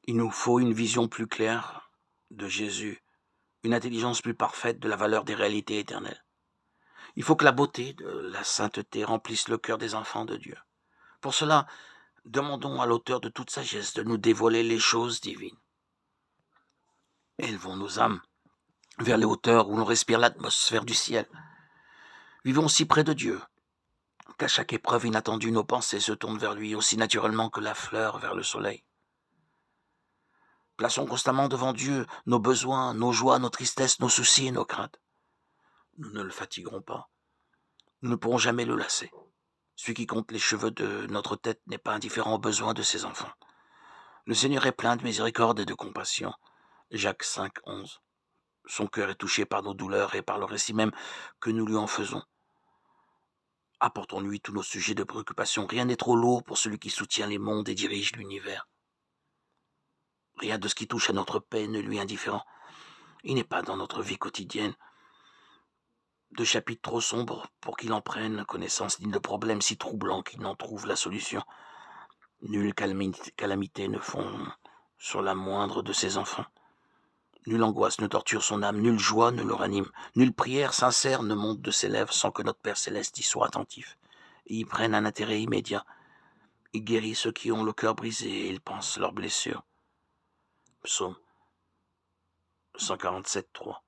Il nous faut une vision plus claire de Jésus, une intelligence plus parfaite de la valeur des réalités éternelles. Il faut que la beauté de la sainteté remplisse le cœur des enfants de Dieu. Pour cela, demandons à l'auteur de toute sagesse de nous dévoiler les choses divines. Élevons nos âmes vers les hauteurs où l'on respire l'atmosphère du ciel. Vivons si près de Dieu qu'à chaque épreuve inattendue, nos pensées se tournent vers lui aussi naturellement que la fleur vers le soleil. Plaçons constamment devant Dieu nos besoins, nos joies, nos tristesses, nos soucis et nos craintes. Nous ne le fatiguerons pas. Nous ne pourrons jamais le lasser. Celui qui compte les cheveux de notre tête n'est pas indifférent aux besoins de ses enfants. Le Seigneur est plein de miséricorde et de compassion. Jacques 5, 11. Son cœur est touché par nos douleurs et par le récit même que nous lui en faisons. Apportons-lui tous nos sujets de préoccupation. Rien n'est trop lourd pour celui qui soutient les mondes et dirige l'univers. Rien de ce qui touche à notre paix ne lui est indifférent. Il n'est pas dans notre vie quotidienne de chapitres trop sombres pour qu'il en prenne connaissance, ni de problèmes si troublants qu'il n'en trouve la solution. Nulle calamité ne fond sur la moindre de ses enfants. Nulle angoisse ne torture son âme, nulle joie ne le ranime, nulle prière sincère ne monte de ses lèvres sans que notre Père Céleste y soit attentif et y prenne un intérêt immédiat. Il guérit ceux qui ont le cœur brisé et il pense leurs blessures. Psaume 147, 3.